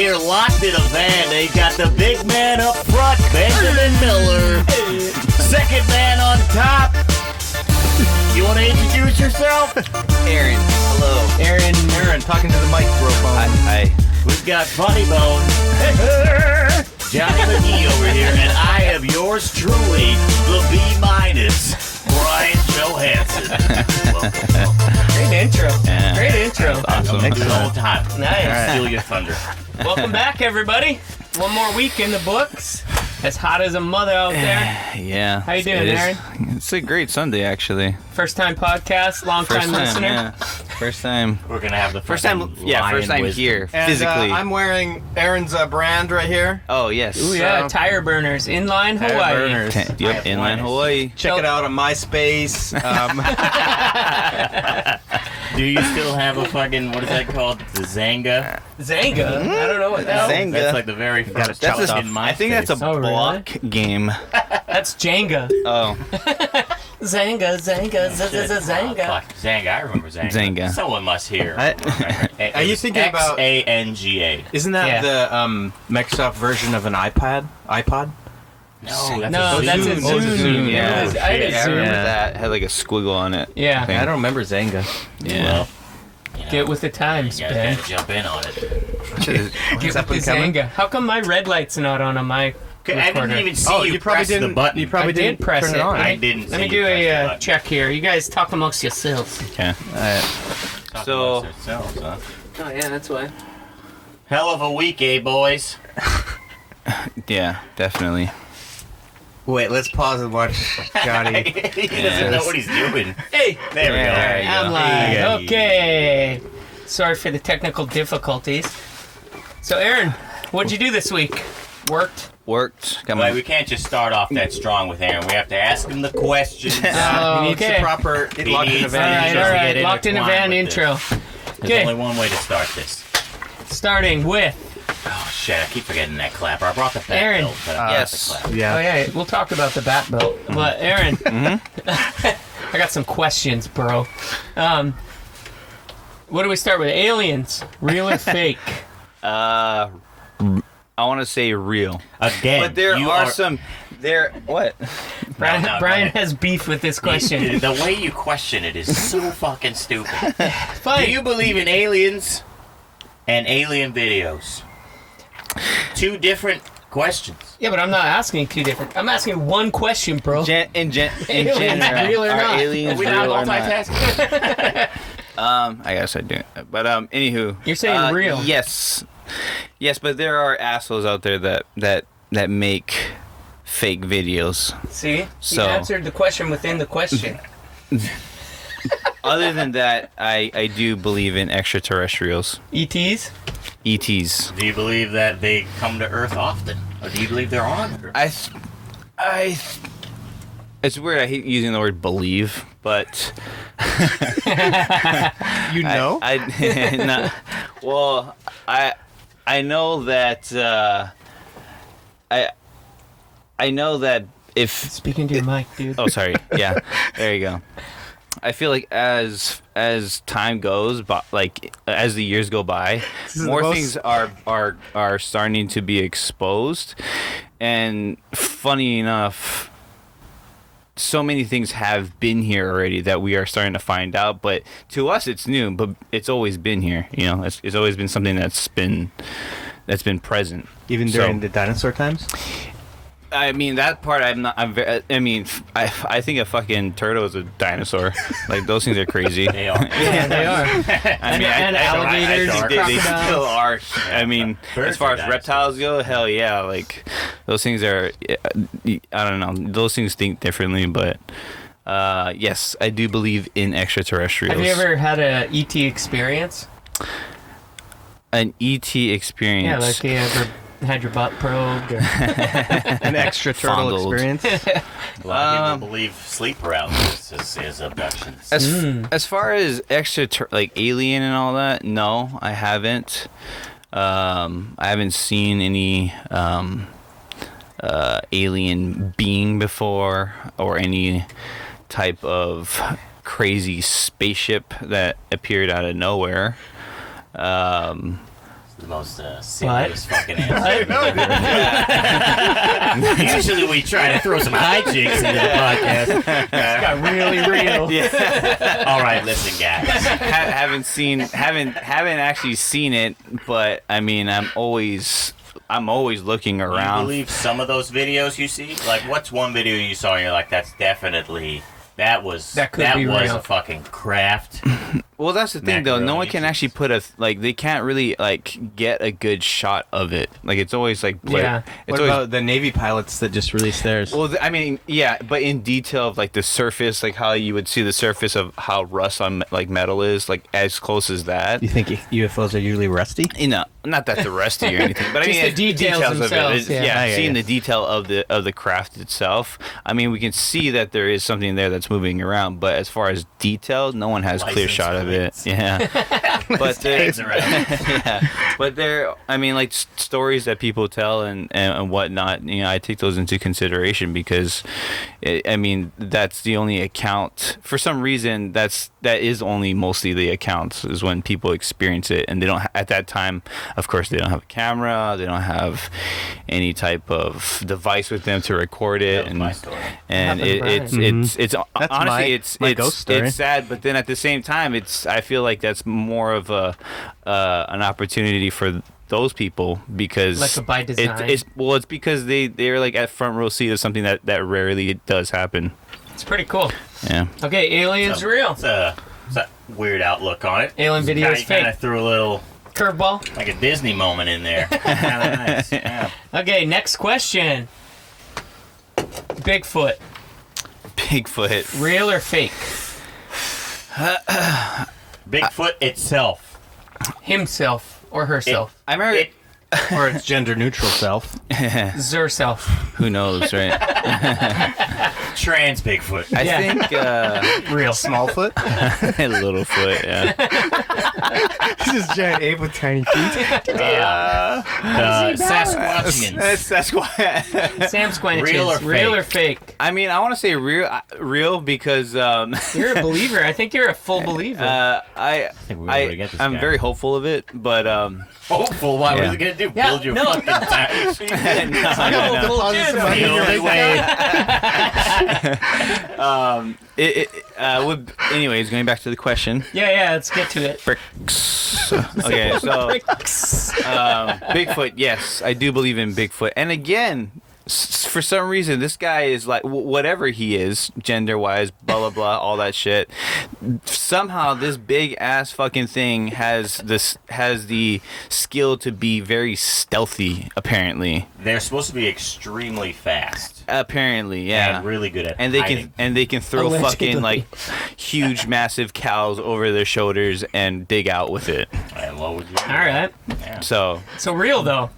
here locked in a van. They got the big man up front, Benjamin Miller. Second man on top. You want to introduce yourself? Aaron. Hello. Aaron, talking to the microphone. Hi. We've got Funny Bone. Johnny McGee over here, and I am yours truly, the B-, Bryan Johansson. Great intro. Yeah. Great intro. Awesome. Takes a long time. Nice. Steal your thunder. Welcome back, everybody. One more week in the books. As hot as a mother out there. Yeah. How you doing, Aaron? It's a great Sunday, actually. First time podcast, long time listener. Yeah. First time. We're going to have the First time here, And, physically. I'm wearing Aaron's brand right here. Oh, yes. Ooh, yeah, tire burners, inline Tire Hawaii. burners. Yep, inland Hawaii. Check it out on MySpace. Do you still have a fucking, what is that called? The Zanga? Zanga? I don't know what that is. Zanga. That's like the very first That's in my I think that's a Oh, really? block game. That's Jenga. Oh, Zanga, Zanga. Fuck, Zanga, I remember Zanga. Zanga. Someone must hear. Are you thinking about- Xanga? Isn't that the Microsoft version of an iPod? No, that's No, a that's a Zoom. Zoom. Zoom, yeah. I had a I remember Zoom. that. Had like a squiggle on it. Yeah. thing. I don't remember Zanga. Yeah. Well, you know, Get with the times, you guys Ben. gotta jump in on it. Get up with the and coming? Zanga. How come my red light's not on my I didn't recorder? even see you press the button. You probably I did didn't press turn it. it on. I didn't Let me see you do press the a button. check here. You guys talk amongst yourselves. Okay. Talk So- amongst ourselves, huh? Oh, yeah, that's why. Hell of a week, eh, boys? Yeah, definitely. Wait, let's pause and watch Johnny. He doesn't know what he's doing. Hey! There we go. Yeah, There you I'm go. live. Yeah. Okay. Sorry for the technical difficulties. So, Aaron, what'd you do this week? Worked? Worked. Got Well, my we can't just start off that strong with Aaron. We have to ask him the questions. Oh, He needs okay. the proper He locked in needs- a All van. right, Just all to right. get Locked in a intertwined van with this. intro. There's Okay. only one way to start this. Starting with... Oh, shit. I keep forgetting that clapper. I brought the bat Aaron. belt, but I Yes. forgot the clapper. Yeah. Oh, yeah, we'll talk about the bat belt. But, Aaron, I got some questions, bro. What do we start with? Aliens. Real or fake? I want to say real. Again, But there you are some. There. What? Brian, no, go Brian ahead. has beef with this question. The way you question it is so fucking stupid. Fine. Do you believe in aliens and alien videos? Two different questions. Yeah, but I'm not asking two different. I'm asking one question, bro. In Aliens, general, real or are not? aliens We real not or not? multitasking. I guess I do. But anywho. You're saying real. Yes. Yes, but there are assholes out there that make fake videos. See? So- You answered the question within the question. Other than that, I do believe in extraterrestrials. ETs? ETs. Do you believe that they come to Earth often? Or do you believe they're on Earth? It's weird. I hate using the word believe, but You know? I know that I know that if Speaking to your mic, dude. oh sorry yeah there you go. I feel like as time goes by, like as the years go by, more things are starting to be exposed, and funny enough, so many things have been here already that we are starting to find out. But to us, it's new, but it's always been here. You know, it's always been something that's been present. Even during the dinosaur times? I mean, that part I think a fucking turtle is a dinosaur. Like, those things are crazy. They are. Yeah, they are. I mean, And alligators, I think they crocodiles. still are. I mean, Birds as far are as dinosaurs. reptiles go, hell yeah. Like, those things are, I don't know. Those things think differently, but yes, I do believe in extraterrestrials. Have you ever had a ET experience? An ET experience? Yeah, like you ever had your butt probed? Or... An extra turtle Fondled. experience? A lot of people believe sleep paralysis is abductions. As far as like alien and all that, no, I haven't. I haven't seen any alien being before, or any type of crazy spaceship that appeared out of nowhere. The most serious fucking answer. Usually we try to throw some hijinks into the podcast. It got really real. All right, listen, guys. haven't actually seen it, but I mean, I'm always looking You around. believe some of those videos you see? Like, what's one video you saw and you're like, that was That could be real. a fucking craft. Well, that's the thing, though. No one can Macaroni actually put they can't really get a good shot of it. Like, it's always like Yeah. What about the Navy pilots that just released theirs? Well, I mean, yeah, but in detail of like the surface, like how you would see the surface of how rust on like metal is, like as close as that. You think UFOs are usually rusty? You know, not that they're rusty or anything, but I Just mean the details of themselves, it. yeah. Seeing the detail of the craft itself. I mean, we can see that there is something there that's moving around, but as far as detail, no one has a clear License shot of it. plates. Yeah, but Tags around. yeah, but there. I mean, like stories that people tell and whatnot. You know, I take those into consideration because, I mean, that's the only account. For some reason, that is only mostly the accounts is when people experience it, and they don't. At that time, of course, they don't have a camera. They don't have any type of device with them to record it, That was my story. and Happened to it's That's honestly my ghost story. it's sad, but then at the same time, I feel like that's more of an opportunity for those people because Like a by design. it's because they're like at front row seat of something that rarely does happen. It's pretty cool. Yeah. Okay, aliens real. It's a weird outlook on it. Alien video is Kind fake. of threw a little, Curveball. like a Disney moment in there. Kind of nice. Yeah. Okay, next question. Bigfoot, Bigfoot. real or fake? Bigfoot itself. Himself or herself? I remember. It- Or its gender neutral self? Zerself. Who knows, right? Trans Bigfoot. I Yeah. think Real. Smallfoot? a little foot. Yeah. This is giant ape with tiny feet. Sasquatchians. That's why. Sam Squanches. Real or or fake? I mean, I want to say real because You're a believer. I think you're a full believer. think we already get this I'm guy. very hopeful of it, but Hopeful. What was Yeah. it gonna do? Yeah, Build your no, fucking time machine? Full Deposit some dude. money The in your only bank way. would. Anyways, going back to the question. Yeah, let's get to it. Bricks. Okay, so Bigfoot. Yes, I do believe in Bigfoot, and again. For some reason, this guy is like whatever he is, gender-wise, blah blah blah, all that shit. Somehow, this big ass fucking thing has the skill to be very stealthy. Apparently, They're supposed to be extremely fast apparently, yeah. and really good at And they hiding. can throw Allegedly. fucking like huge, massive cows over their shoulders and dig out with it. And what would you do? All right. Yeah. So So real though.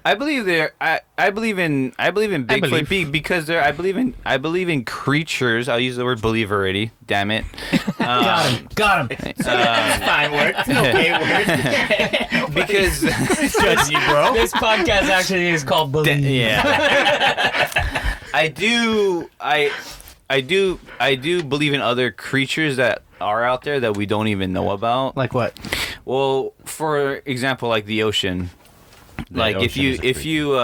I believe I believe in Bigfoot because I believe in creatures. I'll use the word believe already. Damn it. Got him. Fine word. It's an okay word. Because Judge you, bro. This podcast actually is called Believe. yeah. I do believe in other creatures that are out there that we don't even know about. Like what? Well, for example, like the ocean. Like if ocean is a you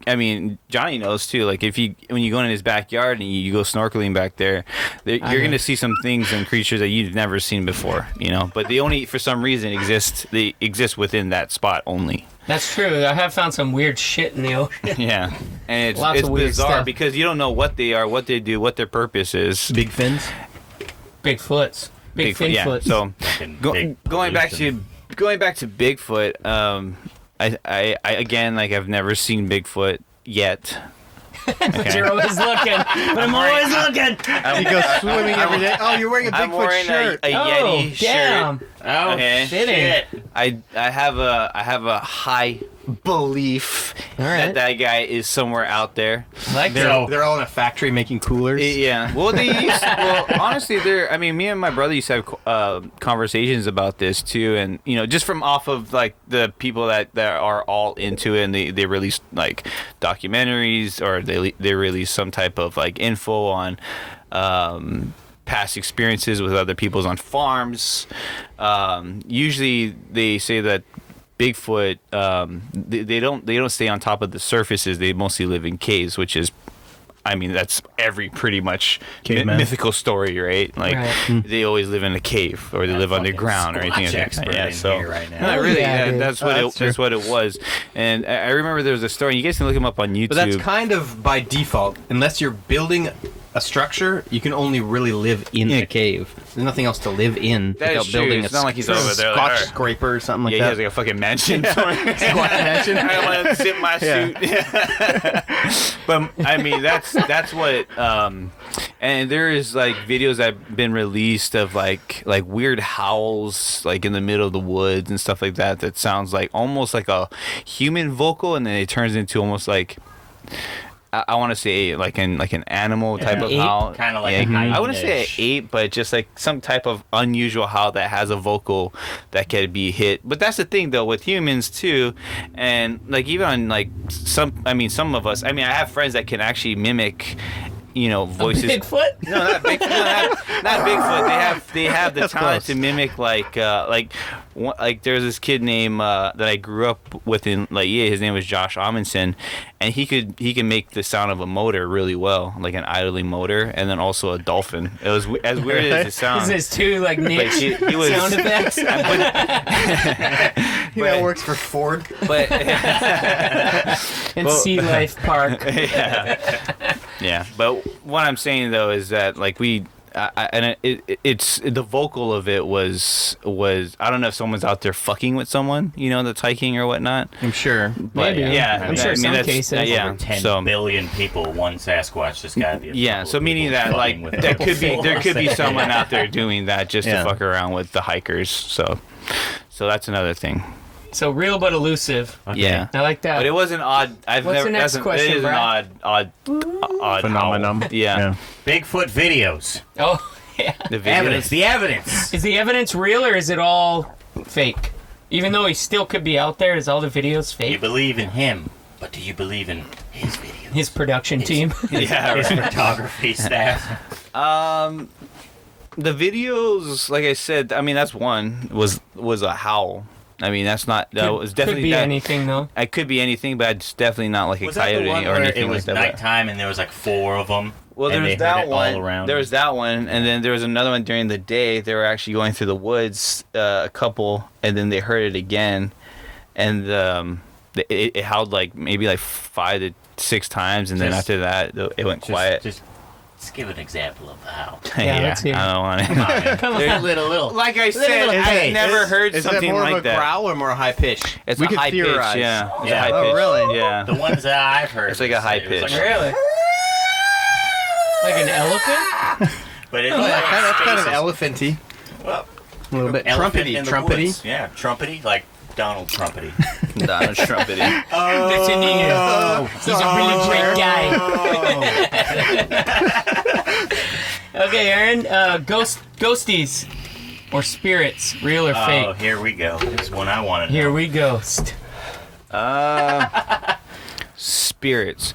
I mean Johnny knows too, like when you go in his backyard and you go snorkeling back there, you're going to see some things and creatures that you've never seen before, you know, but they only for some reason exist within that spot only. That's true. I have found some weird shit in the ocean. Yeah. And Lots it's of weird bizarre stuff. because you don't know what they are, what they do, what their purpose is. Big fins? Bigfoots. Big Bigfoot, yeah. Finfoots. So Fucking big going back pollution. to Bigfoot, I again, like, I've never seen Bigfoot yet. Okay. You're always looking, but I'm always looking. You go swimming every day. Oh, you're wearing a I'm Bigfoot wearing shirt. a Oh, Yeti shirt. damn. Oh, Okay. Fitting. shit. I have a high belief All right. that guy is somewhere out there. I like They're, that. they're all in a factory making coolers. Yeah. Well, honestly, me and my brother used to have conversations about this too, and you know, just from off of like the people that are all into it, and they release like documentaries or they release some type of like info on past experiences with other people's on farms. Usually, they say that Bigfoot, they don't stay on top of the surfaces. They mostly live in caves, which is, I mean, that's every pretty much mythical story, right? Like they always live in a cave or they live underground or anything like that. Yeah, so right now. no, really, that's what it was. And I remember there was a story. You guys can look them up on YouTube. But that's kind of by default. Unless you're building a structure, you can only really live in a cave. There's nothing else to live in without building it's not like he's over there Scotch like, scraper or something like he that. has like a fucking mansion. Squat mansion. I want to zip my suit. But I mean, that's what. And there is like videos that have been released of like weird howls like in the middle of the woods and stuff like that. That sounds like almost like a human vocal, and then it turns into almost like. I want to say like an animal type of howl, kind of like I wouldn't say an ape, but just like some type of unusual howl that has a vocal that can be hit. But that's the thing though with humans too, and like even on like some of us. I mean, I have friends that can actually mimic. Voices. A Bigfoot? No, not Bigfoot. Not Bigfoot. They have the talent to mimic like there's this kid named that I grew up with in his name was Josh Amundsen, and he can make the sound of a motor really well, like an idling motor, and then also a dolphin. It was as weird as it sounds. Is this two like niche he was, sound effects? That works for Ford. But And Sea Life Park. yeah. But what I'm saying though is that like it's the vocal of it was I don't know if someone's out there fucking with someone that's hiking or whatnot. I'm sure. But, Maybe. Yeah, I'm sure some cases. Yeah, Over 10 billion people, one Sasquatch. There's got to be. So meaning that like there could be someone out there doing that just to fuck around with the hikers. So that's another thing. So real but elusive. Okay. Yeah, I like that. But it was an odd. What's the next question, It is Bryan? an odd phenomenon. Yeah. Bigfoot videos. Oh, yeah. The videos. Evidence. The evidence. Is the evidence real or is it all fake? Even though he still could be out there, is all the videos You fake? believe in him, but do you believe in his videos? His production team. His photography staff. The videos, like I said, I mean that's one was a howl. I mean that's not that was definitely could be anything though. It could be anything, but it's definitely not like a Was that coyote the one or where anything it was like that. nighttime and there was like 4 of them? Well, there and was they heard that it one. all around There was that one, and then there was another one during the day. They were actually going through the woods, a couple, and then they heard it again, and it howled like maybe like 5 to 6 times, and then after that it went quiet. Just give an example of how. Yeah, let's hear it. I don't want to. Come on, little. Like I said, I've never heard something is that more like of a that. growl or more high pitch? It's we a could high theorize. pitch, yeah. It's Yeah. a high Oh, pitch. really? Yeah. The ones that I've heard. It's like a high it was pitch. Really? Like an elephant? But it's That's kind of elephanty. Well, A little bit elephant trumpety. in the Trumpety. woods. Yeah, trumpety, like Donald Trumpety. Donald Trumpety. Listen to you. He's a really great guy. Okay, Aaron. Ghosties or spirits, real or Oh, fake? here we go. This is one I wanted. Here we ghost. Spirits.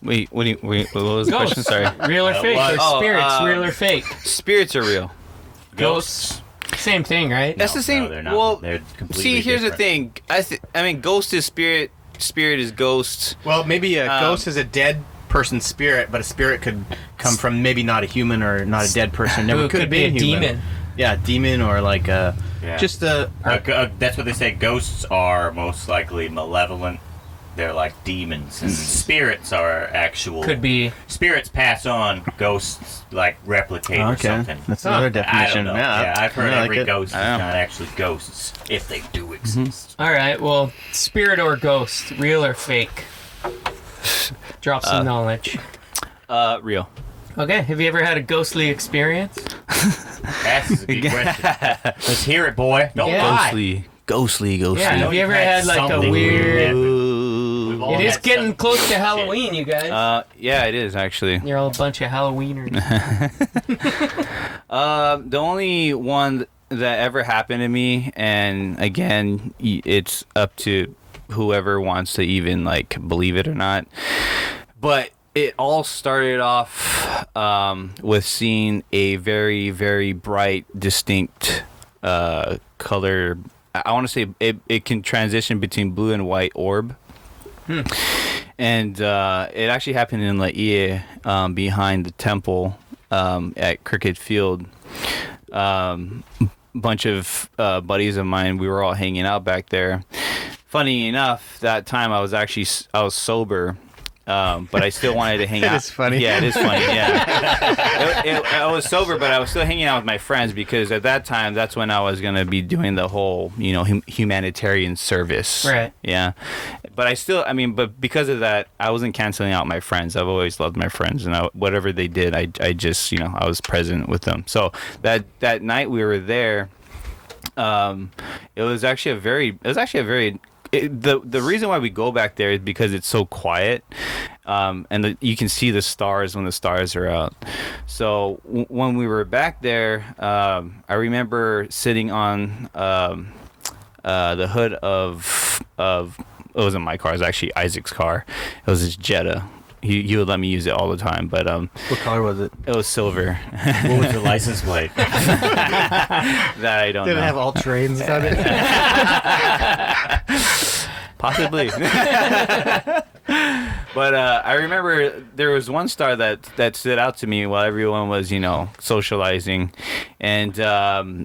Wait, what was the question? Ghosts. Sorry. Real or fake? what? Or spirits, real or fake? Spirits are real. Ghosts. Same thing, right? That's the same. No, they're not. Well, They're completely see, here's different. the thing. I mean, ghost is spirit. Spirit is ghost. Well, maybe a ghost is a dead person's spirit, but a spirit could come from maybe not a human or not a dead person. Never Ooh, could could be be a a human. demon. Yeah, demon or like a Yeah. just a. That's what they say. Ghosts are most likely malevolent. They're like demons. And spirits are actual. Could be. Spirits pass on. Ghosts like replicate or Okay, something. that's another I definition. don't know. Yeah, I've heard I like every it. ghost is I know. not actually ghosts if they do exist. All right. Well, spirit or ghost, real or fake? Drop some knowledge. Real. Okay. Have you ever had a ghostly experience? That's a good question. Let's hear it, boy. Don't Yeah. lie. Ghostly. Yeah. Have you ever had like a something weird? We've all It is had getting some close to shit. Halloween, you guys. Yeah, it is actually. You're all a bunch of Halloweeners. The only one that ever happened to me, and again, it's up to whoever wants to even like believe it or not. But it all started off with seeing a very, very bright, distinct color. I want to say it can transition between blue and white orb. And it actually happened in Laie, behind the temple at Cricket Field. Bunch of buddies of mine, we were all hanging out back there. Funny enough, that time I was sober. But I still wanted to hang out. It is funny. Yeah, it is funny. Yeah, I was sober, but I was still hanging out with my friends because at that time, that's when I was gonna be doing the whole, humanitarian service. Right. Yeah, but but because of that, I wasn't canceling out my friends. I've always loved my friends, and whatever they did, I just, I was present with them. So that night we were there. It was actually a very. The reason why we go back there is because it's so quiet, and you can see the stars when the stars are out. So when we were back there, I remember sitting on the hood of it wasn't my car, it was actually Isaac's car. It was his Jetta. He would let me use it all the time, but What color was it? it was silver. What was the license plate? That I don't Did know. it have all trains on it? Possibly. But I remember there was one star that stood out to me while everyone was, socializing. And I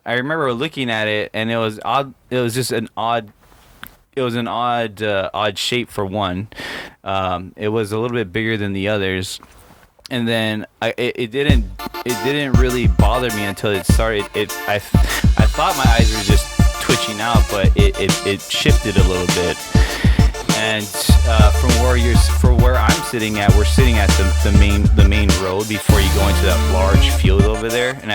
remember looking at it, and it was odd. It was just an odd. It was an odd shape for one. It was a little bit bigger than the others. And then it didn't really bother me until it started. I thought my eyes were just twitching out, but it shifted a little bit. And from where I'm sitting at, we're sitting at the main road before you go into that large field over there. And